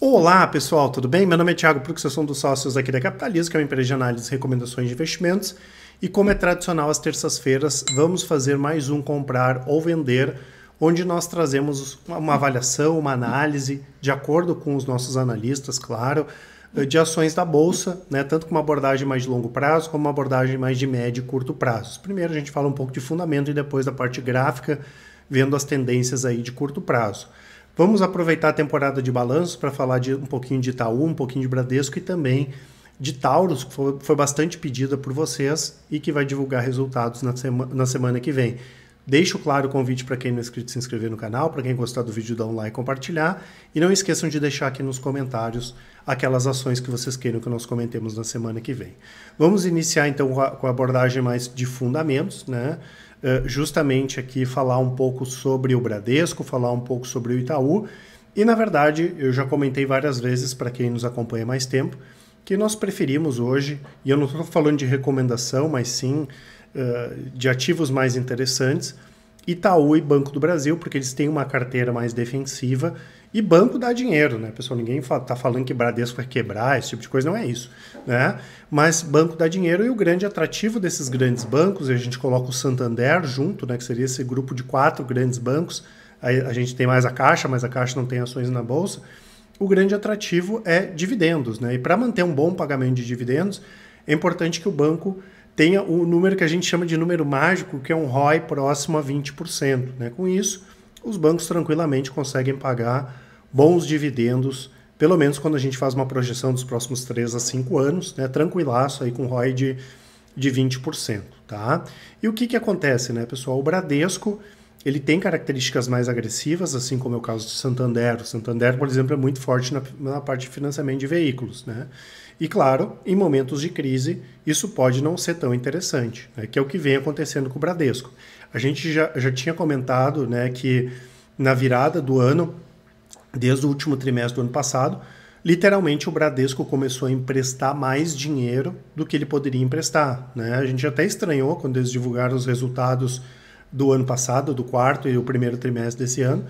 Olá pessoal, tudo bem? Meu nome é Thiago Prux, eu sou um dos sócios aqui da Capitalismo, que é uma empresa de análise e recomendações de investimentos. E como é tradicional às terças-feiras, vamos fazer mais um comprar ou vender, onde nós trazemos uma avaliação, uma análise, de acordo com os nossos analistas, claro, de ações da Bolsa, né? Tanto com uma abordagem mais de longo prazo, como uma abordagem mais de médio e curto prazo. Primeiro a gente fala um pouco de fundamento e depois da parte gráfica, vendo as tendências aí de curto prazo. Vamos aproveitar a temporada de balanços para falar um pouquinho de Itaú, um pouquinho de Bradesco e também de Taurus, que foi bastante pedida por vocês e que vai divulgar resultados na semana que vem. Deixo claro o convite para quem não é inscrito se inscrever no canal, para quem gostar do vídeo dar um like e compartilhar. E não esqueçam de deixar aqui nos comentários aquelas ações que vocês queiram que nós comentemos na semana que vem. Vamos iniciar então com a abordagem mais de fundamentos, né? Justamente aqui falar um pouco sobre o Bradesco, falar um pouco sobre o Itaú. E na verdade, eu já comentei várias vezes para quem nos acompanha mais tempo, que nós preferimos hoje, e eu não estou falando de recomendação, mas sim de ativos mais interessantes, Itaú e Banco do Brasil, porque eles têm uma carteira mais defensiva e banco dá dinheiro, né, pessoal? Ninguém está falando que Bradesco vai quebrar, esse tipo de coisa, não é isso, né? Mas banco dá dinheiro e o grande atrativo desses grandes bancos, e a gente coloca o Santander junto, né, que seria esse grupo de 4 grandes bancos, aí a gente tem mais a Caixa, mas a Caixa não tem ações na Bolsa, o grande atrativo é dividendos, né? E para manter um bom pagamento de dividendos, é importante que o banco tenha o número que a gente chama de número mágico, que é um ROI próximo a 20%. Né? Com isso, os bancos tranquilamente conseguem pagar bons dividendos, pelo menos quando a gente faz uma projeção dos próximos 3 a 5 anos, né? Tranquilaço aí com ROI de 20%. Tá? E o que acontece, né, pessoal? O Bradesco ele tem características mais agressivas, assim como é o caso do Santander. O Santander, por exemplo, é muito forte na parte de financiamento de veículos, né? E, claro, em momentos de crise, isso pode não ser tão interessante, né? Que é o que vem acontecendo com o Bradesco. A gente já tinha comentado, né, que na virada do ano, desde o último trimestre do ano passado, literalmente o Bradesco começou a emprestar mais dinheiro do que ele poderia emprestar, né? A gente até estranhou quando eles divulgaram os resultados do ano passado, do quarto e o primeiro trimestre desse ano,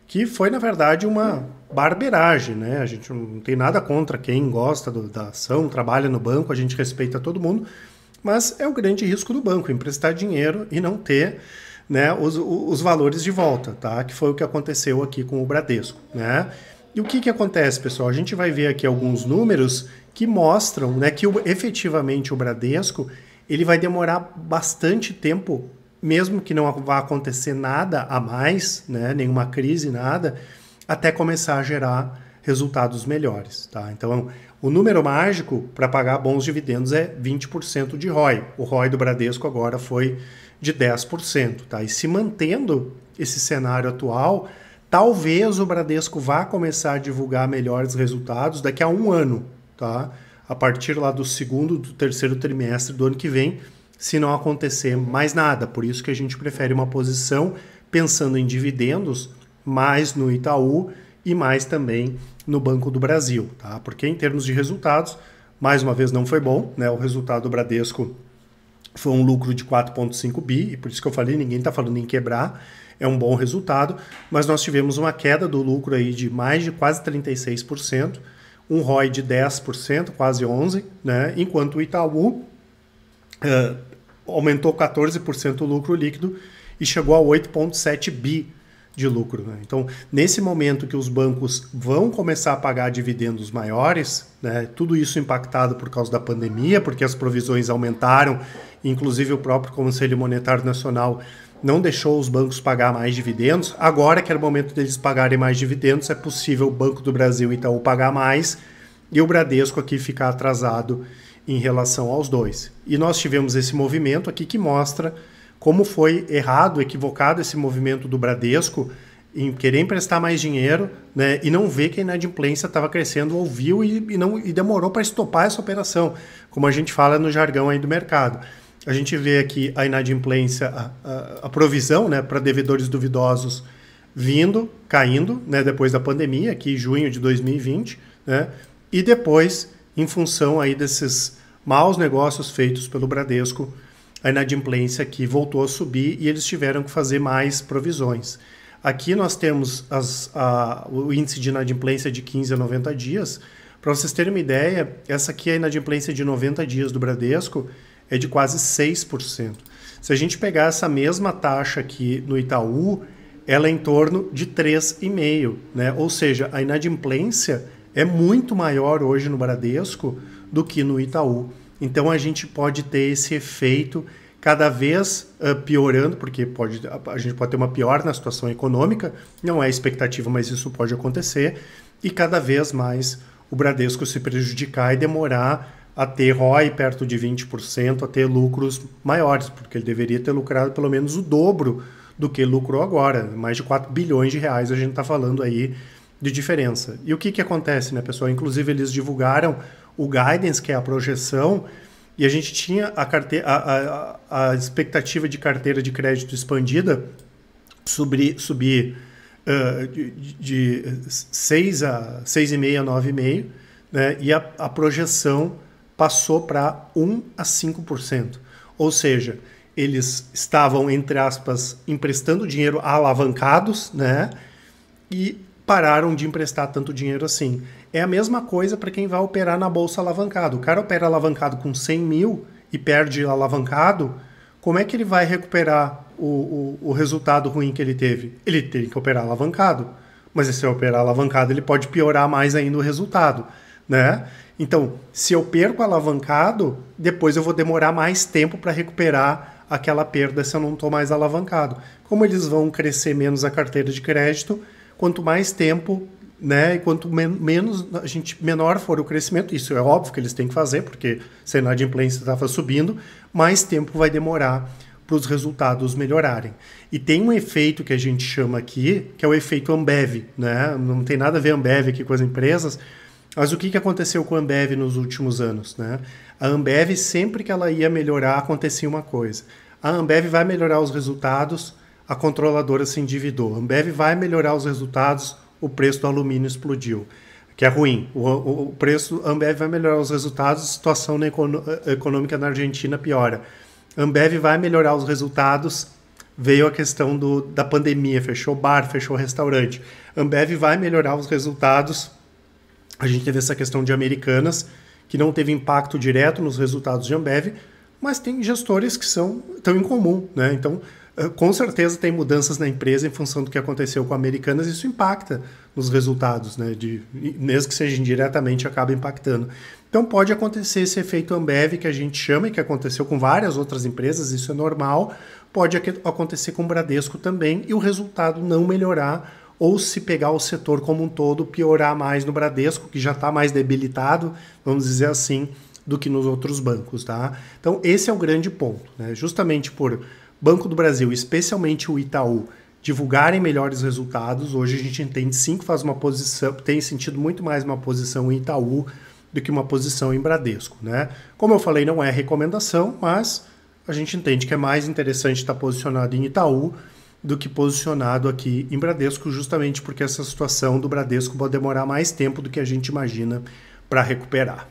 que foi, na verdade, uma barbeiragem, né? A gente não tem nada contra quem gosta da ação, trabalha no banco, a gente respeita todo mundo, mas é o grande risco do banco, emprestar dinheiro e não ter, né, os valores de volta, tá? Que foi o que aconteceu aqui com o Bradesco, né? E o que acontece, pessoal? A gente vai ver aqui alguns números que mostram, né, que efetivamente o Bradesco ele vai demorar bastante tempo, mesmo que não vá acontecer nada a mais, né, nenhuma crise, nada, até começar a gerar resultados melhores. Tá? Então, o número mágico para pagar bons dividendos é 20% de ROI. O ROI do Bradesco agora foi de 10%. Tá? E se mantendo esse cenário atual, talvez o Bradesco vá começar a divulgar melhores resultados daqui a um ano. Tá? A partir lá do segundo, do terceiro trimestre do ano que vem, se não acontecer mais nada. Por isso que a gente prefere uma posição pensando em dividendos, mais no Itaú e mais também no Banco do Brasil. Tá? Porque em termos de resultados, mais uma vez não foi bom, né? O resultado do Bradesco foi um lucro de 4,5 bi, e por isso que eu falei, ninguém está falando em quebrar, é um bom resultado, mas nós tivemos uma queda do lucro aí de mais de quase 36%, um ROI de 10%, quase 11%, né? Enquanto o Itaú aumentou 14% o lucro líquido e chegou a 8,7 bi de lucro. Né? Então, nesse momento que os bancos vão começar a pagar dividendos maiores, né, tudo isso impactado por causa da pandemia, porque as provisões aumentaram, inclusive o próprio Conselho Monetário Nacional não deixou os bancos pagar mais dividendos. Agora que era o momento deles pagarem mais dividendos, é possível o Banco do Brasil e Itaú pagar mais e o Bradesco aqui ficar atrasado em relação aos dois. E nós tivemos esse movimento aqui que mostra como foi errado, equivocado esse movimento do Bradesco em querer emprestar mais dinheiro, né, e não ver que a inadimplência estava crescendo, ouviu e demorou para estopar essa operação, como a gente fala no jargão aí do mercado. A gente vê aqui a inadimplência, a provisão, né, para devedores duvidosos caindo, né, depois da pandemia, aqui em junho de 2020, né, e depois, em função aí desses maus negócios feitos pelo Bradesco, a inadimplência aqui voltou a subir e eles tiveram que fazer mais provisões. Aqui nós temos o índice de inadimplência de 15 a 90 dias. Para vocês terem uma ideia, essa aqui é a inadimplência de 90 dias do Bradesco, é de quase 6%. Se a gente pegar essa mesma taxa aqui no Itaú, ela é em torno de 3,5%, né? Ou seja, a inadimplência é muito maior hoje no Bradesco do que no Itaú. Então a gente pode ter esse efeito cada vez piorando, porque a gente pode ter uma piora na situação econômica, não é expectativa, mas isso pode acontecer, e cada vez mais o Bradesco se prejudicar e demorar a ter ROI perto de 20%, a ter lucros maiores, porque ele deveria ter lucrado pelo menos o dobro do que lucrou agora. Mais de 4 bilhões de reais a gente está falando aí de diferença. E o que acontece, né, pessoal? Inclusive, eles divulgaram o guidance, que é a projeção, e a gente tinha a expectativa de carteira de crédito expandida subir de 6 a 6,5 a 9,5, né? E a projeção passou para 1 a 5%. Ou seja, eles estavam, entre aspas, emprestando dinheiro alavancados, né? E pararam de emprestar tanto dinheiro assim. É a mesma coisa para quem vai operar na bolsa alavancado. O cara opera alavancado com 100 mil e perde alavancado, como é que ele vai recuperar o resultado ruim que ele teve? Ele tem que operar alavancado. Mas se operar alavancado, ele pode piorar mais ainda o resultado, né? Então, se eu perco alavancado, depois eu vou demorar mais tempo para recuperar aquela perda se eu não estou mais alavancado. Como eles vão crescer menos a carteira de crédito, quanto mais tempo, né, e quanto menor for o crescimento, isso é óbvio que eles têm que fazer, porque se a inadimplência estava subindo, mais tempo vai demorar para os resultados melhorarem. E tem um efeito que a gente chama aqui, que é o efeito Ambev, né? Não tem nada a ver Ambev aqui com as empresas, mas o que aconteceu com a Ambev nos últimos anos, né? A Ambev, sempre que ela ia melhorar, acontecia uma coisa. A Ambev vai melhorar os resultados, a controladora se endividou. A Ambev vai melhorar os resultados, o preço do alumínio explodiu, que é ruim. O preço, a Ambev vai melhorar os resultados, a situação econômica na Argentina piora. A Ambev vai melhorar os resultados, veio a questão da pandemia, fechou bar, fechou restaurante. A Ambev vai melhorar os resultados, a gente teve essa questão de Americanas, que não teve impacto direto nos resultados de Ambev, mas tem gestores que estão em comum, né? Então, com certeza tem mudanças na empresa em função do que aconteceu com a Americanas, isso impacta nos resultados, né? Mesmo que seja indiretamente, acaba impactando. Então pode acontecer esse efeito Ambev que a gente chama e que aconteceu com várias outras empresas, isso é normal, pode acontecer com o Bradesco também e o resultado não melhorar, ou se pegar o setor como um todo, piorar mais no Bradesco, que já está mais debilitado, vamos dizer assim, do que nos outros bancos, tá? Então esse é o grande ponto, né? Justamente por Banco do Brasil, especialmente o Itaú, divulgarem melhores resultados, hoje a gente entende sim que faz uma posição, tem sentido muito mais uma posição em Itaú do que uma posição em Bradesco, né? Como eu falei, não é recomendação, mas a gente entende que é mais interessante estar posicionado em Itaú do que posicionado aqui em Bradesco, justamente porque essa situação do Bradesco pode demorar mais tempo do que a gente imagina para recuperar.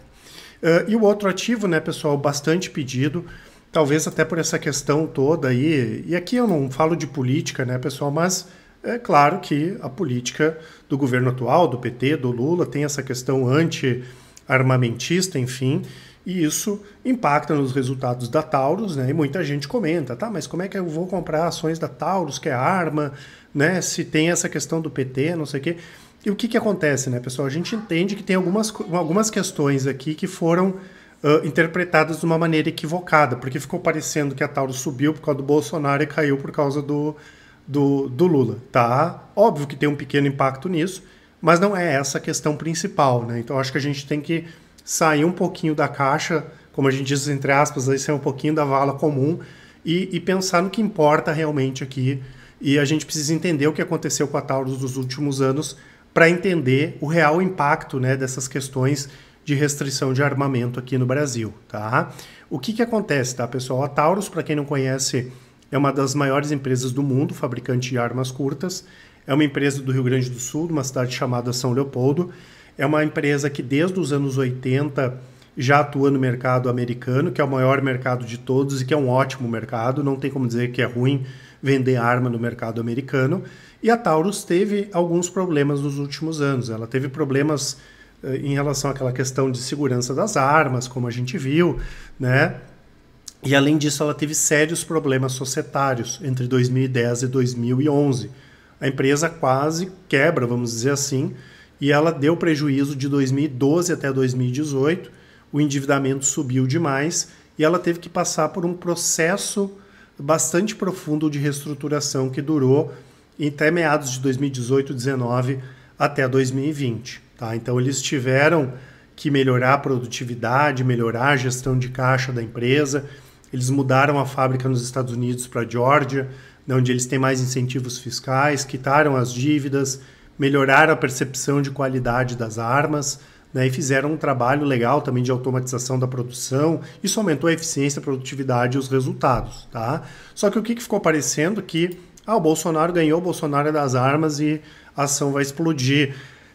E o outro ativo, né, pessoal, bastante pedido, talvez até por essa questão toda aí, e aqui eu não falo de política, né, pessoal, mas é claro que a política do governo atual, do PT, do Lula, tem essa questão anti-armamentista, enfim, e isso impacta nos resultados da Taurus, né? E muita gente comenta, tá, mas como é que eu vou comprar ações da Taurus, que é arma, né? Se tem essa questão do PT, não sei o quê. E o que acontece, né, pessoal? A gente entende que tem algumas questões aqui que foram interpretadas de uma maneira equivocada, porque ficou parecendo que a Taurus subiu por causa do Bolsonaro e caiu por causa do Lula, tá? Óbvio que tem um pequeno impacto nisso, mas não é essa a questão principal, né? Então acho que a gente tem que sair um pouquinho da caixa, como a gente diz entre aspas, aí sair um pouquinho da vala comum e pensar no que importa realmente aqui. E a gente precisa entender o que aconteceu com a Taurus nos últimos anos para entender o real impacto, né, dessas questões de restrição de armamento aqui no Brasil, tá? O que acontece, tá, pessoal? A Taurus, para quem não conhece, é uma das maiores empresas do mundo, fabricante de armas curtas. É uma empresa do Rio Grande do Sul, de uma cidade chamada São Leopoldo. É uma empresa que desde os anos 80 já atua no mercado americano, que é o maior mercado de todos e que é um ótimo mercado. Não tem como dizer que é ruim vender arma no mercado americano. E a Taurus teve alguns problemas nos últimos anos. Ela teve problemas em relação àquela questão de segurança das armas, como a gente viu, né? E além disso, ela teve sérios problemas societários entre 2010 e 2011. A empresa quase quebra, vamos dizer assim, e ela deu prejuízo de 2012 até 2018, o endividamento subiu demais e ela teve que passar por um processo bastante profundo de reestruturação que durou até meados de 2018, 2019 até 2020. Tá? Então eles tiveram que melhorar a produtividade, melhorar a gestão de caixa da empresa. Eles mudaram a fábrica nos Estados Unidos para a Geórgia, onde eles têm mais incentivos fiscais, quitaram as dívidas, melhoraram a percepção de qualidade das armas, né, e fizeram um trabalho legal também de automatização da produção. Isso aumentou a eficiência, a produtividade e os resultados. Tá? Só que o que ficou parecendo que o Bolsonaro ganhou, o Bolsonaro é das armas e a ação vai explodir.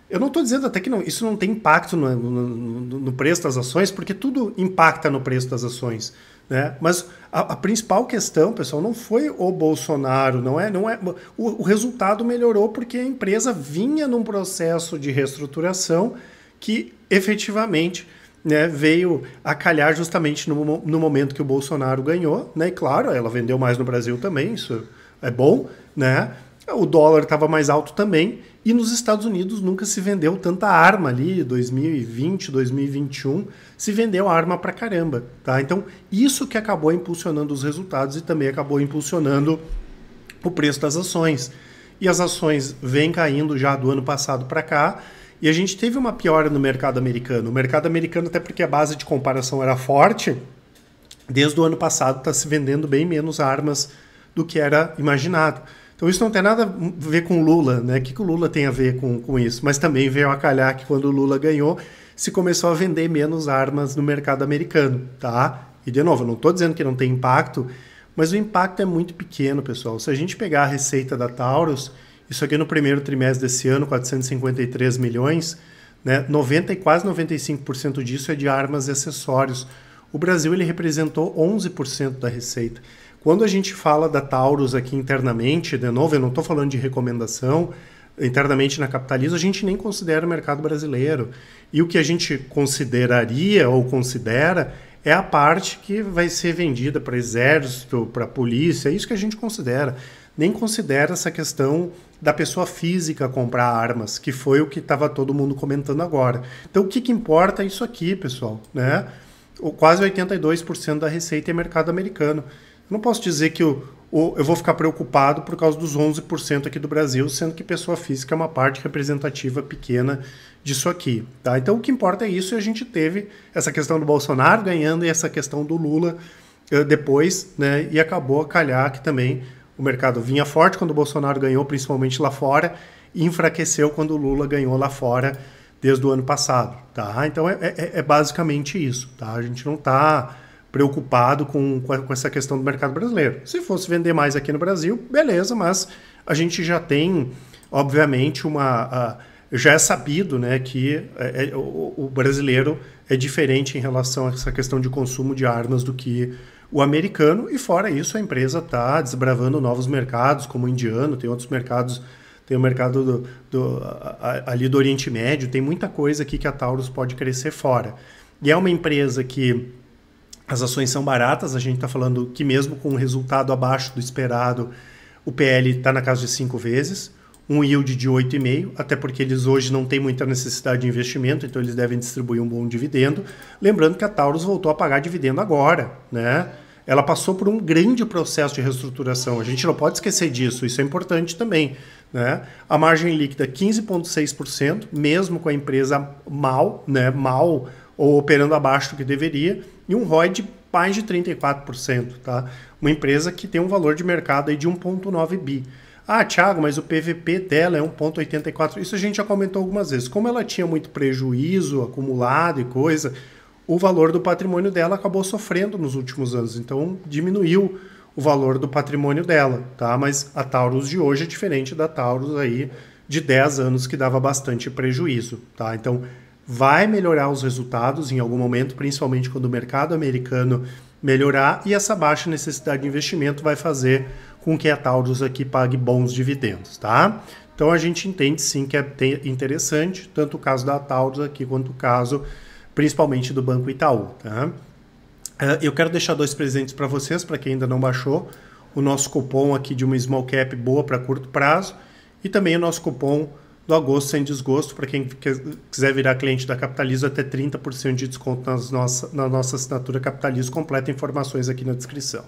Eu não estou dizendo até que isso não tem impacto no preço das ações, porque tudo impacta no preço das ações. Né? Mas a principal questão, pessoal, não foi o Bolsonaro, o resultado melhorou porque a empresa vinha num processo de reestruturação que efetivamente, né, veio a calhar justamente no momento que o Bolsonaro ganhou, né? E claro, ela vendeu mais no Brasil também, isso é bom, né? O dólar estava mais alto também, e nos Estados Unidos nunca se vendeu tanta arma ali, 2020, 2021, se vendeu arma pra caramba, tá? Então, isso que acabou impulsionando os resultados e também acabou impulsionando o preço das ações. E as ações vêm caindo já do ano passado para cá, e a gente teve uma piora no mercado americano. O mercado americano, até porque a base de comparação era forte, desde o ano passado está se vendendo bem menos armas do que era imaginado. Então isso não tem nada a ver com o Lula, né? O que o Lula tem a ver com isso? Mas também veio a calhar que quando o Lula ganhou, se começou a vender menos armas no mercado americano, tá? E de novo, eu não estou dizendo que não tem impacto, mas o impacto é muito pequeno, pessoal. Se a gente pegar a receita da Taurus, isso aqui no primeiro trimestre desse ano, 453 milhões, né? Quase 95% disso é de armas e acessórios. O Brasil ele representou 11% da receita. Quando a gente fala da Taurus aqui internamente, de novo, eu não estou falando de recomendação, internamente na Capitalizo, a gente nem considera o mercado brasileiro. E o que a gente consideraria ou considera é a parte que vai ser vendida para exército, para polícia, é isso que a gente considera. Nem considera essa questão da pessoa física comprar armas, que foi o que estava todo mundo comentando agora. Então o que importa é isso aqui, pessoal, né? Quase 82% da receita é mercado americano. Eu não posso dizer que eu vou ficar preocupado por causa dos 11% aqui do Brasil, sendo que pessoa física é uma parte representativa pequena disso aqui. Tá? Então o que importa é isso, e a gente teve essa questão do Bolsonaro ganhando e essa questão do Lula depois, né? E acabou a calhar que também o mercado vinha forte quando o Bolsonaro ganhou, principalmente lá fora, e enfraqueceu quando o Lula ganhou lá fora desde o ano passado. Tá? Então é basicamente isso. Tá? A gente não está preocupado com essa questão do mercado brasileiro. Se fosse vender mais aqui no Brasil, beleza, mas a gente já tem, obviamente, já é sabido, né, que o brasileiro é diferente em relação a essa questão de consumo de armas do que o americano, e fora isso a empresa está desbravando novos mercados, como o indiano, tem outros mercados, tem o mercado ali do Oriente Médio, tem muita coisa aqui que a Taurus pode crescer fora. E é uma empresa que as ações são baratas, a gente está falando que mesmo com um resultado abaixo do esperado, o PL está na casa de 5 vezes, um yield de 8,5, até porque eles hoje não têm muita necessidade de investimento, então eles devem distribuir um bom dividendo. Lembrando que a Taurus voltou a pagar dividendo agora, né? Ela passou por um grande processo de reestruturação, a gente não pode esquecer disso, isso é importante também, né? A margem líquida 15,6%, mesmo com a empresa mal ou operando abaixo do que deveria, e um ROI de mais de 34%, tá? Uma empresa que tem um valor de mercado aí de 1,9 bi. Ah, Thiago, mas o PVP dela é 1,84. Isso a gente já comentou algumas vezes. Como ela tinha muito prejuízo acumulado e coisa, o valor do patrimônio dela acabou sofrendo nos últimos anos. Então, diminuiu o valor do patrimônio dela, tá? Mas a Taurus de hoje é diferente da Taurus aí de 10 anos que dava bastante prejuízo, tá? Então, vai melhorar os resultados em algum momento, principalmente quando o mercado americano melhorar, e essa baixa necessidade de investimento vai fazer com que a Taurus aqui pague bons dividendos, tá? Então a gente entende sim que é interessante, tanto o caso da Taurus aqui, quanto o caso principalmente do Banco Itaú, tá? Eu quero deixar 2 presentes para vocês, para quem ainda não baixou, o nosso cupom aqui de uma Small Cap boa para curto prazo e também o nosso cupom do Agosto Sem Desgosto, para quem quiser virar cliente da Capitalizo, até 30% de desconto na nossa assinatura Capitalizo, completa informações aqui na descrição.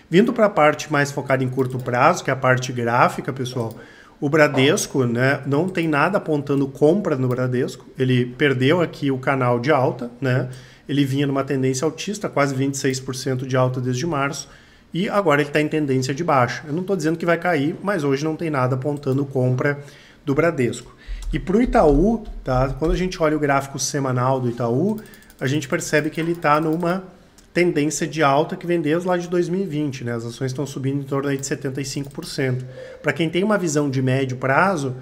Vindo para a parte mais focada em curto prazo, que é a parte gráfica, pessoal, o Bradesco, né, não tem nada apontando compra no Bradesco, ele perdeu aqui o canal de alta, né, ele vinha numa tendência altista, quase 26% de alta desde março, e agora ele está em tendência de baixa. Eu não estou dizendo que vai cair, mas hoje não tem nada apontando compra do Bradesco. E para o Itaú, tá, quando a gente olha o gráfico semanal do Itaú, a gente percebe que ele está numa tendência de alta que vem desde lá de 2020, né? As ações estão subindo em torno aí de 75%. Para quem tem uma visão de médio prazo,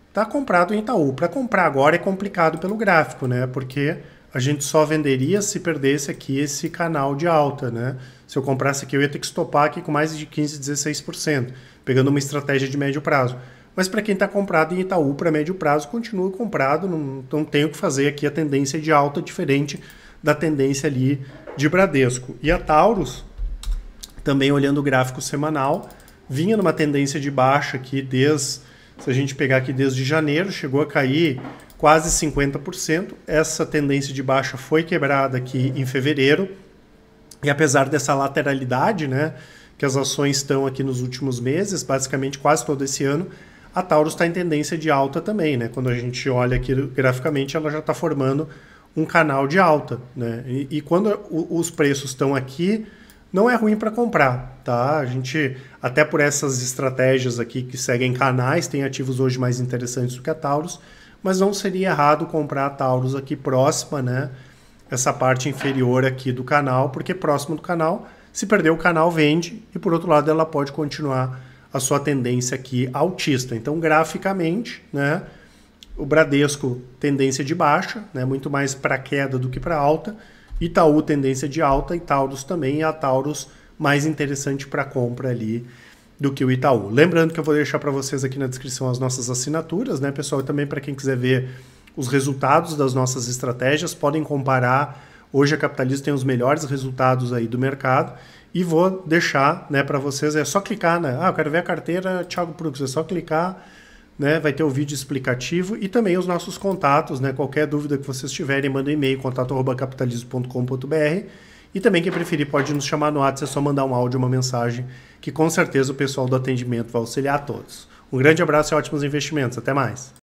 está comprado em Itaú. Para comprar agora é complicado pelo gráfico, né? Porque a gente só venderia se perdesse aqui esse canal de alta, né? Se eu comprasse aqui, eu ia ter que estopar aqui com mais de 15%, 16%, pegando uma estratégia de médio prazo. Mas para quem está comprado em Itaú para médio prazo, continua comprado, não tem o que fazer aqui, a tendência de alta diferente da tendência ali de Bradesco. E a Taurus, também olhando o gráfico semanal, vinha numa tendência de baixa aqui se a gente pegar aqui desde janeiro, chegou a cair quase 50%. Essa tendência de baixa foi quebrada aqui em fevereiro. E apesar dessa lateralidade, né, que as ações estão aqui nos últimos meses, basicamente quase todo esse ano, a Taurus está em tendência de alta também, né? Quando a gente olha aqui graficamente, ela já está formando um canal de alta, né? E quando os preços estão aqui, não é ruim para comprar, tá? A gente, até por essas estratégias aqui que seguem canais, tem ativos hoje mais interessantes do que a Taurus, mas não seria errado comprar a Taurus aqui próxima, né? Essa parte inferior aqui do canal, porque próximo do canal, se perder o canal, vende, e por outro lado ela pode continuar a sua tendência aqui altista. Então, graficamente, né, o Bradesco tendência de baixa, né, muito mais para queda do que para alta, Itaú tendência de alta e Taurus também, e a Taurus mais interessante para compra ali do que o Itaú. Lembrando que eu vou deixar para vocês aqui na descrição as nossas assinaturas, né, pessoal, e também para quem quiser ver os resultados das nossas estratégias, podem comparar. Hoje a Capitalizo tem os melhores resultados aí do mercado e vou deixar, né, para vocês, é só clicar, né? Eu quero ver a carteira Thiago Prux, é só clicar, né? Vai ter o vídeo explicativo e também os nossos contatos, né? Qualquer dúvida que vocês tiverem, manda um e-mail, contato@capitalizo.com.br, e também quem preferir pode nos chamar no WhatsApp, é só mandar um áudio, uma mensagem, que com certeza o pessoal do atendimento vai auxiliar a todos. Um grande abraço e ótimos investimentos, até mais!